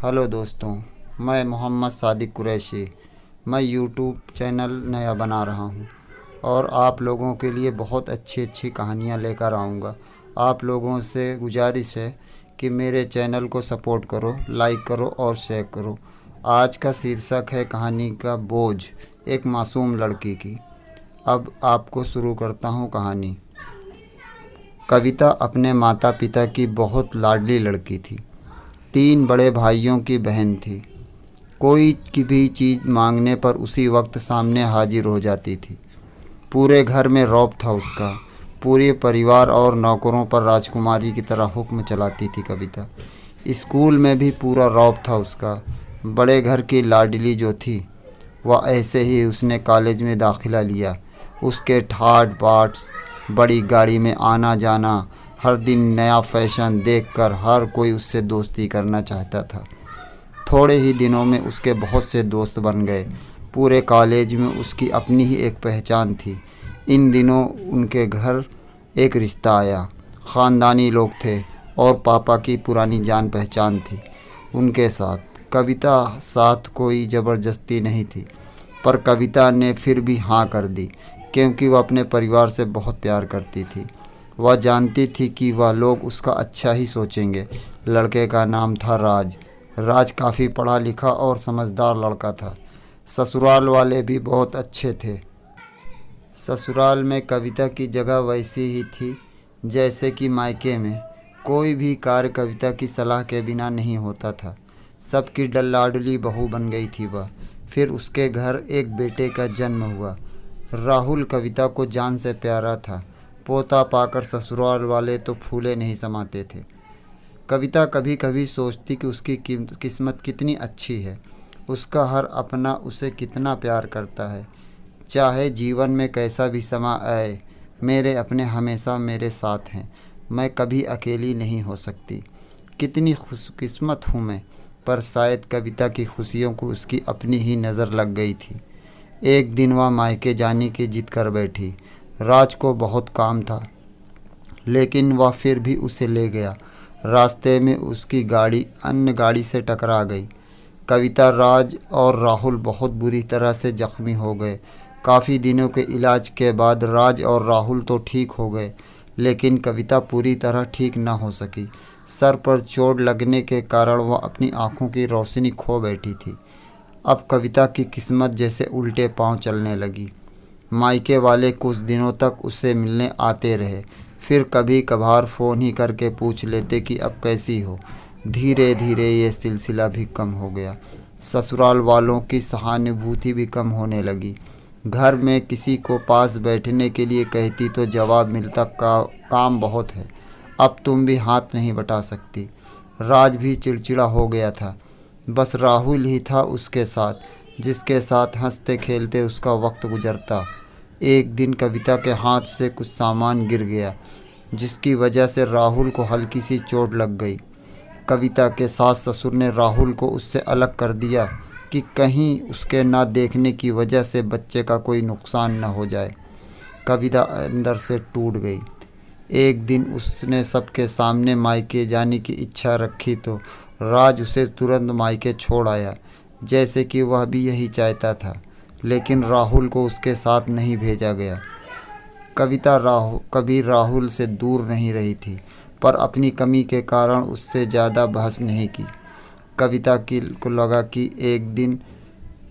Hello दोस्तों, मैं मोहम्मद सादिक कुरैशी। मैं यूट्यूब चैनल नया बना रहा हूँ और आप लोगों के लिए बहुत अच्छी अच्छी कहानियाँ लेकर आऊँगा। आप लोगों से गुजारिश है कि मेरे चैनल को सपोर्ट करो, लाइक करो और शेयर करो। आज का शीर्षक है कहानी का बोझ, एक मासूम लड़की की। अब आपको शुरू करता हूँ कहानी। कविता अपने माता पिता की बहुत लाडली लड़की थी। 3 बड़े भाइयों की बहन थी। कोई की भी चीज़ मांगने पर उसी वक्त सामने हाजिर हो जाती थी। पूरे घर में रौब था उसका। पूरे परिवार और नौकरों पर राजकुमारी की तरह हुक्म चलाती थी कविता। स्कूल में भी पूरा रौब था उसका। बड़े घर की लाडली जो थी, वह ऐसे ही उसने कॉलेज में दाखिला लिया। उसके ठाट बाट, बड़ी गाड़ी में आना जाना, हर दिन नया फैशन देखकर हर कोई उससे दोस्ती करना चाहता था। थोड़े ही दिनों में उसके बहुत से दोस्त बन गए। पूरे कॉलेज में उसकी अपनी ही एक पहचान थी। इन दिनों उनके घर एक रिश्ता आया। ख़ानदानी लोग थे और पापा की पुरानी जान पहचान थी उनके साथ। कविता साथ कोई ज़बरदस्ती नहीं थी, पर कविता ने फिर भी हाँ कर दी, क्योंकि वह अपने परिवार से बहुत प्यार करती थी। वह जानती थी कि वह लोग उसका अच्छा ही सोचेंगे। लड़के का नाम था राज। राज काफ़ी पढ़ा लिखा और समझदार लड़का था। ससुराल वाले भी बहुत अच्छे थे। ससुराल में कविता की जगह वैसी ही थी जैसे कि मायके में। कोई भी कार्य कविता की सलाह के बिना नहीं होता था। सबकी लाडली बहू बन गई थी वह। फिर उसके घर एक बेटे का जन्म हुआ। राहुल कविता को जान से प्यारा था। पोता पाकर ससुराल वाले तो फूले नहीं समाते थे। कविता कभी कभी सोचती कि उसकी किस्मत कितनी अच्छी है। उसका हर अपना उसे कितना प्यार करता है। चाहे जीवन में कैसा भी समा आए, मेरे अपने हमेशा मेरे साथ हैं। मैं कभी अकेली नहीं हो सकती। कितनी खुशकिस्मत हूँ मैं। पर शायद कविता की खुशियों को उसकी अपनी ही नज़र लग गई थी। एक दिन वह मायके जाने की जिद कर बैठी। राज को बहुत काम था, लेकिन वह फिर भी उसे ले गया। रास्ते में उसकी गाड़ी अन्य गाड़ी से टकरा गई। कविता, राज और राहुल बहुत बुरी तरह से जख्मी हो गए। काफ़ी दिनों के इलाज के बाद राज और राहुल तो ठीक हो गए, लेकिन कविता पूरी तरह ठीक न हो सकी। सर पर चोट लगने के कारण वह अपनी आँखों की रोशनी खो बैठी थी। अब कविता की किस्मत जैसे उल्टे पांव चलने लगी। मायके वाले कुछ दिनों तक उससे मिलने आते रहे, फिर कभी कभार फ़ोन ही करके पूछ लेते कि अब कैसी हो। धीरे धीरे ये सिलसिला भी कम हो गया। ससुराल वालों की सहानुभूति भी कम होने लगी। घर में किसी को पास बैठने के लिए कहती तो जवाब मिलता, काम बहुत है, अब तुम भी हाथ नहीं बटा सकती। राज भी चिड़चिड़ा हो गया था। बस राहुल ही था उसके साथ, जिसके साथ हंसते खेलते उसका वक्त गुजरता। एक दिन कविता के हाथ से कुछ सामान गिर गया, जिसकी वजह से राहुल को हल्की सी चोट लग गई। कविता के सास ससुर ने राहुल को उससे अलग कर दिया कि कहीं उसके ना देखने की वजह से बच्चे का कोई नुकसान न हो जाए। कविता अंदर से टूट गई। एक दिन उसने सबके सामने मायके जाने की इच्छा रखी तो राज उसे तुरंत मायके छोड़ आया, जैसे कि वह भी यही चाहता था। लेकिन राहुल को उसके साथ नहीं भेजा गया। कविता कभी राहुल से दूर नहीं रही थी, पर अपनी कमी के कारण उससे ज़्यादा बहस नहीं की। कविता को लगा कि 1 दिन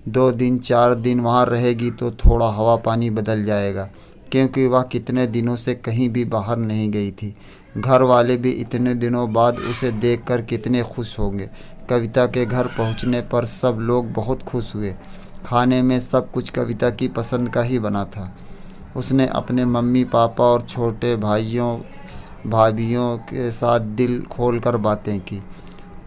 2 दिन 4 दिन वहाँ रहेगी तो थोड़ा हवा पानी बदल जाएगा, क्योंकि वह कितने दिनों से कहीं भी बाहर नहीं गई थी। घर वाले भी इतने दिनों बाद उसे देखकर कितने खुश होंगे। कविता के घर पहुँचने पर सब लोग बहुत खुश हुए। खाने में सब कुछ कविता की पसंद का ही बना था। उसने अपने मम्मी पापा और छोटे भाइयों भाभियों के साथ दिल खोलकर बातें की।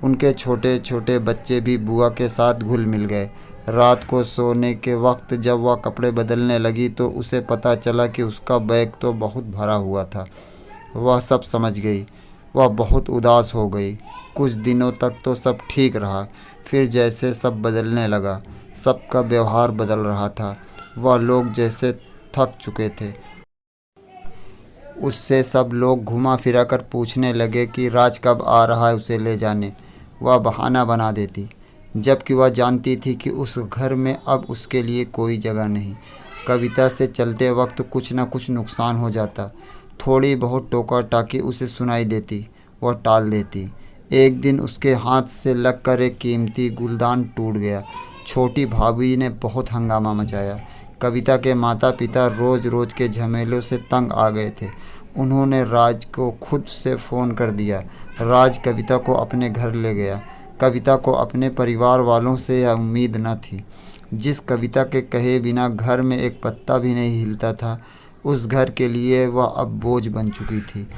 उनके छोटे छोटे बच्चे भी बुआ के साथ घुल मिल गए। रात को सोने के वक्त जब वह कपड़े बदलने लगी तो उसे पता चला कि उसका बैग तो बहुत भरा हुआ था। वह सब समझ गई। वह बहुत उदास हो गई। कुछ दिनों तक तो सब ठीक रहा, फिर जैसे सब बदलने लगा। सबका व्यवहार बदल रहा था। वह लोग जैसे थक चुके थे। उससे सब लोग घुमा फिरा कर पूछने लगे कि राज कब आ रहा है उसे ले जाने। वह बहाना बना देती, जबकि वह जानती थी कि उस घर में अब उसके लिए कोई जगह नहीं। कविता से चलते वक्त कुछ न कुछ नुकसान हो जाता। थोड़ी बहुत टोका टाकी उसे सुनाई देती, वह टाल देती। एक दिन उसके हाथ से लगकर एक कीमती गुलदान टूट गया। छोटी भाभी ने बहुत हंगामा मचाया। कविता के माता पिता रोज़ रोज़ के झमेलों से तंग आ गए थे। उन्होंने राज को खुद से फ़ोन कर दिया। राज कविता को अपने घर ले गया। कविता को अपने परिवार वालों से यह उम्मीद न थी। जिस कविता के कहे बिना घर में एक पत्ता भी नहीं हिलता था, उस घर के लिए वह अब बोझ बन चुकी थी।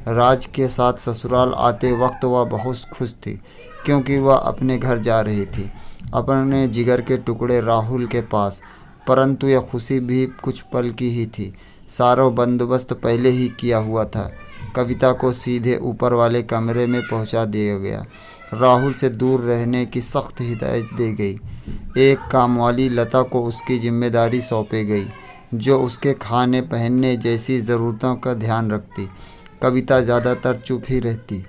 राज के साथ ससुराल आते वक्त वह बहुत खुश थी, क्योंकि वह अपने घर जा रही थी, अपने जिगर के टुकड़े राहुल के पास। परंतु यह खुशी भी कुछ पल की ही थी। सारा बंदोबस्त पहले ही किया हुआ था। कविता को सीधे ऊपर वाले कमरे में पहुंचा दिया गया। राहुल से दूर रहने की सख्त हिदायत दी गई। एक कामवाली लता को उसकी जिम्मेदारी सौंपी गई, जो उसके खाने पहनने जैसी ज़रूरतों का ध्यान रखती। कविता ज़्यादातर चुप ही रहती।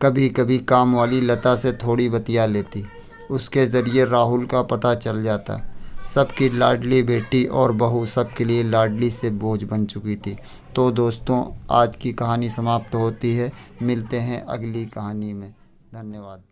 कभी कभी कामवाली लता से थोड़ी बतिया लेती। उसके ज़रिए राहुल का पता चल जाता। सबकी लाडली बेटी और बहू सबके लिए लाडली से बोझ बन चुकी थी। तो दोस्तों, आज की कहानी समाप्त होती है। मिलते हैं अगली कहानी में। धन्यवाद।